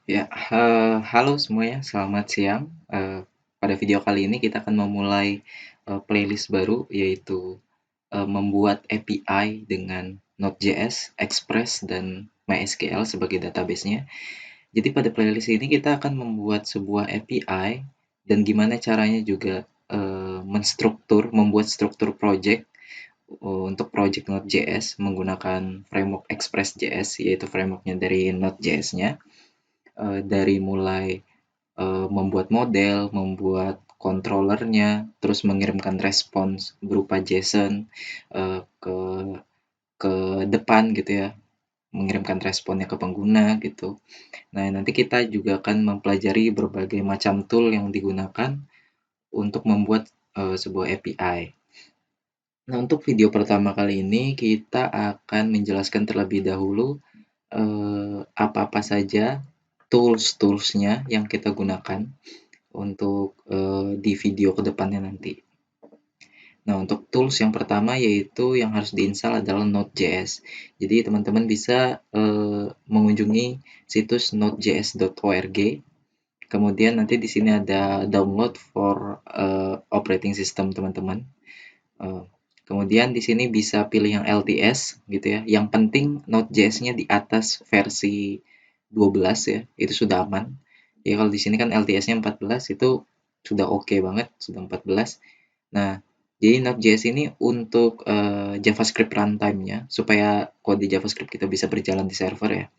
Ya, halo semuanya, selamat siang. Pada video kali ini kita akan memulai playlist baru, yaitu membuat API dengan Node.js, Express, dan MySQL sebagai database-nya. Jadi pada playlist ini kita akan membuat sebuah API dan gimana caranya juga membuat struktur project untuk project Node.js menggunakan framework Express.js, yaitu frameworknya dari Node.js-nya. Dari mulai membuat model, membuat controllernya, terus mengirimkan respons berupa JSON ke depan gitu ya, mengirimkan responnya ke pengguna gitu. Nah, nanti kita juga akan mempelajari berbagai macam tool yang digunakan untuk membuat sebuah API. Nah, untuk video pertama kali ini kita akan menjelaskan terlebih dahulu apa-apa saja tools-toolsnya yang kita gunakan untuk di video kedepannya nanti. Nah, untuk tools yang pertama yaitu yang harus diinstal adalah Node.js. Jadi teman-teman bisa mengunjungi situs nodejs.org. Kemudian nanti di sini ada download for operating system teman-teman. Kemudian di sini bisa pilih yang LTS gitu ya. Yang penting Node.js-nya di atas versi 12 ya, itu sudah aman. Ya kalau di sini kan LTS-nya 14 itu sudah oke banget, sudah 14. Nah, jadi Node.js ini untuk JavaScript runtime-nya supaya kode JavaScript kita bisa berjalan di server ya.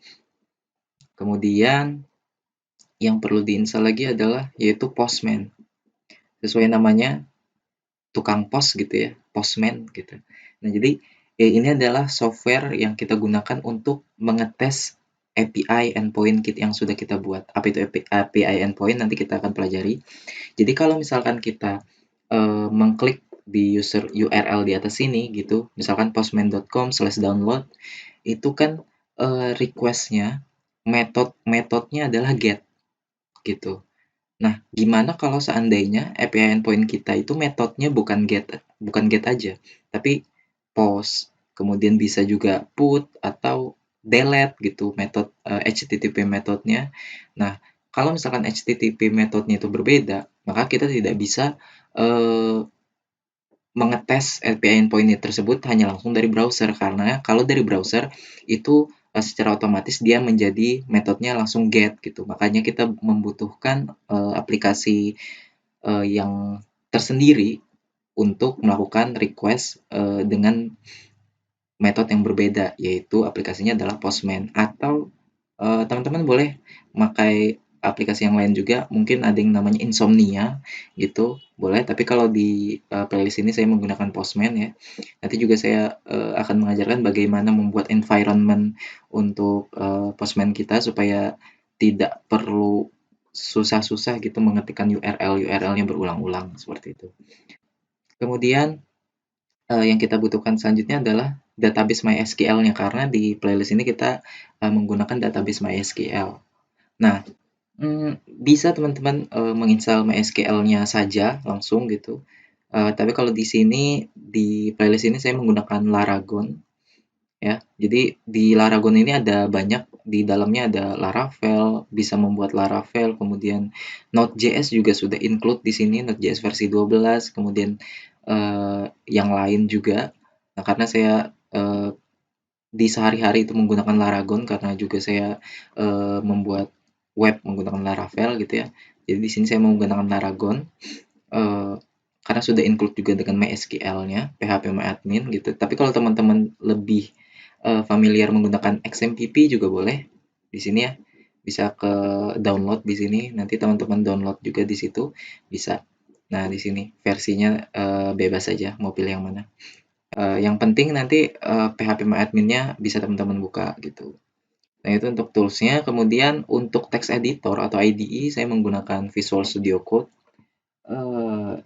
Kemudian yang perlu diinstal lagi adalah yaitu Postman. Sesuai namanya tukang pos gitu ya, postman gitu. Nah, jadi ini adalah software yang kita gunakan untuk mengetes API endpoint kit yang sudah kita buat. Apa itu API endpoint? Nanti kita akan pelajari. Jadi kalau misalkan kita mengklik di user URL di atas sini gitu, misalkan postman.com/download, itu kan request-nya, metodenya adalah get gitu. Nah, gimana kalau seandainya API endpoint kita itu metodenya bukan get aja, tapi post, kemudian bisa juga put atau delete gitu metode HTTP metodenya. Nah, kalau misalkan HTTP metodenya itu berbeda, maka kita tidak bisa mengetes API endpoint tersebut hanya langsung dari browser, karena kalau dari browser itu secara otomatis dia menjadi metodenya langsung get gitu. Makanya kita membutuhkan aplikasi yang tersendiri untuk melakukan request dengan metode yang berbeda, yaitu aplikasinya adalah Postman. Atau teman-teman boleh pakai aplikasi yang lain juga, mungkin ada yang namanya Insomnia gitu, boleh. Tapi kalau di playlist ini saya menggunakan Postman ya. Nanti juga saya akan mengajarkan bagaimana membuat environment untuk Postman kita supaya tidak perlu susah-susah gitu mengetikkan URL-URL-nya berulang-ulang seperti itu. Kemudian yang kita butuhkan selanjutnya adalah database MySQL-nya, karena di playlist ini kita menggunakan database MySQL. Nah, bisa teman-teman menginstal MySQL-nya saja langsung gitu. Tapi kalau di sini di playlist ini saya menggunakan Laragon ya. Jadi di Laragon ini ada banyak, di dalamnya ada Laravel, bisa membuat Laravel, kemudian Node.js juga sudah include di sini, Node.js versi 12, kemudian yang lain juga. Nah, karena saya di sehari-hari itu menggunakan Laragon karena juga saya membuat web menggunakan Laravel gitu ya. Jadi di sini saya menggunakan Laragon eh, karena sudah include juga dengan MySQL-nya, PHP-MyAdmin gitu. Tapi kalau teman-teman lebih familiar menggunakan XMPP juga boleh di sini ya. Bisa ke download di sini. Nanti teman-teman download juga di situ bisa. Nah, di sini versinya bebas saja mau pilih yang mana. Yang penting nanti PHP-MyAdmin-nya bisa teman-teman buka gitu. Nah, itu untuk tools-nya. Kemudian untuk text editor atau IDE saya menggunakan Visual Studio Code.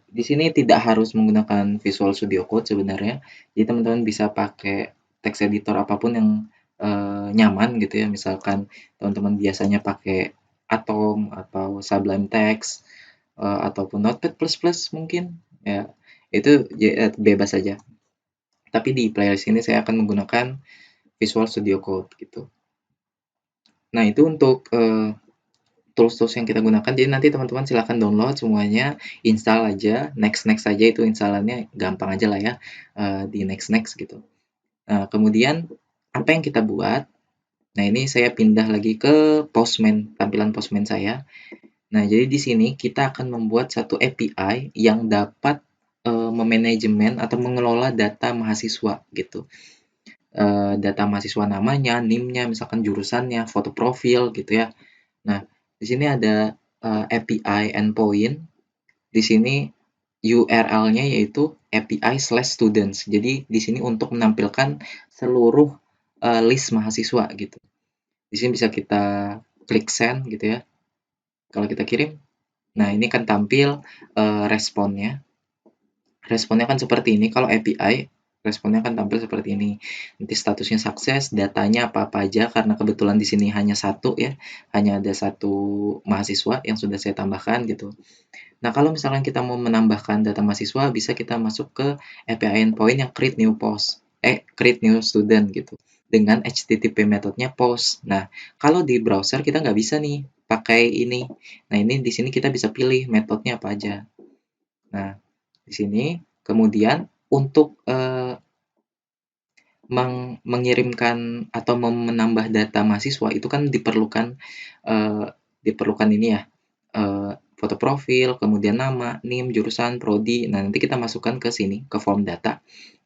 Di sini tidak harus menggunakan Visual Studio Code sebenarnya. Jadi teman-teman bisa pakai text editor apapun yang nyaman gitu ya. Misalkan teman-teman biasanya pakai Atom atau Sublime Text ataupun Notepad++ mungkin ya. Itu bebas saja. Tapi di playlist ini saya akan menggunakan Visual Studio Code gitu. Nah, itu untuk tools-tools yang kita gunakan. Jadi nanti teman-teman silahkan download semuanya, install aja, next aja, itu installannya gampang aja lah ya, di next gitu. Nah, kemudian apa yang kita buat? Nah, ini saya pindah lagi ke Postman, tampilan Postman saya. Nah, jadi di sini kita akan membuat satu API yang dapat memanajemen atau mengelola data mahasiswa gitu. Data mahasiswa namanya, NIM-nya, misalkan jurusannya, foto profil gitu ya. Nah, di sini ada API endpoint. Di sini URL-nya yaitu API/students. Jadi di sini untuk menampilkan seluruh list mahasiswa gitu. Di sini bisa kita klik send gitu ya. Kalau kita kirim, nah ini kan tampil responnya. Responnya kan seperti ini. Kalau API, responnya akan tampil seperti ini. Nanti statusnya sukses, datanya apa-apa aja, karena kebetulan di sini hanya satu ya, hanya ada satu mahasiswa yang sudah saya tambahkan gitu. Nah, kalau misalkan kita mau menambahkan data mahasiswa, bisa kita masuk ke API endpoint yang create new student gitu, dengan HTTP metodenya post. Nah, kalau di browser kita nggak bisa nih pakai ini. Nah, ini di sini kita bisa pilih metodenya apa aja. Nah, di sini kemudian untuk mengirimkan atau menambah data mahasiswa itu kan diperlukan ini ya, foto profil, kemudian nama, NIM, jurusan, prodi. Nah, nanti kita masukkan ke sini, ke form data.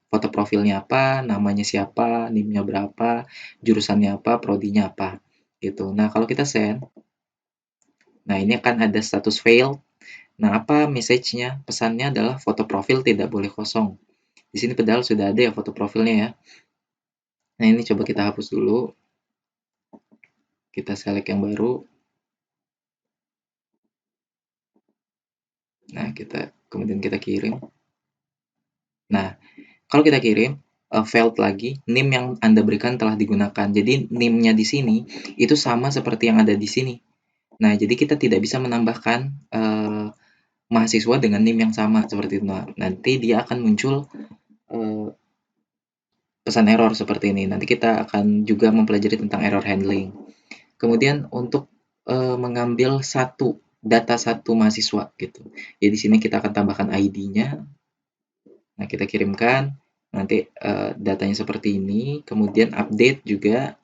Foto profilnya apa, namanya siapa, NIM-nya berapa, jurusannya apa, prodinya apa, gitu. Nah, kalau kita send, nah ini akan ada status failed. Nah, apa message-nya? Pesannya adalah foto profil tidak boleh kosong. Di sini padahal sudah ada ya foto profilnya ya. Nah, ini coba kita hapus dulu. Kita select yang baru. Nah, kemudian kita kirim. Nah, kalau kita kirim, failed lagi, NIM yang Anda berikan telah digunakan. Jadi NIM-nya di sini itu sama seperti yang ada di sini. Nah, jadi kita tidak bisa menambahkan mahasiswa dengan NIM yang sama seperti itu. Nah, nanti dia akan muncul pesan error seperti ini. Nanti kita akan juga mempelajari tentang error handling. Kemudian untuk mengambil data satu mahasiswa gitu. Jadi di sini kita akan tambahkan ID-nya. Nah, kita kirimkan. Nanti datanya seperti ini. Kemudian update juga.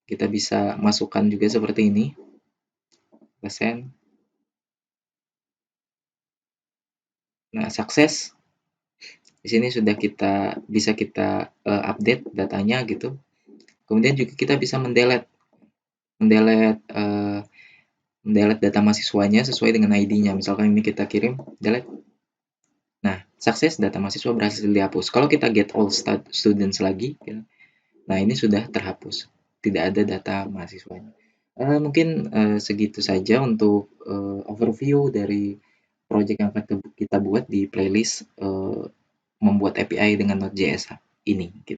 Kita bisa masukkan juga seperti ini. Kita send. Nah, sukses. Di sini sudah bisa kita update datanya gitu. Kemudian juga kita bisa mendelete data mahasiswanya sesuai dengan ID-nya. Misalkan ini kita kirim, delete. Nah, sukses, data mahasiswa berhasil dihapus. Kalau kita get all students lagi, ya, nah ini sudah terhapus. Tidak ada data mahasiswanya. Mungkin segitu saja untuk overview dari project yang akan kita buat di playlist membuat API dengan Node.js ini. Gitu.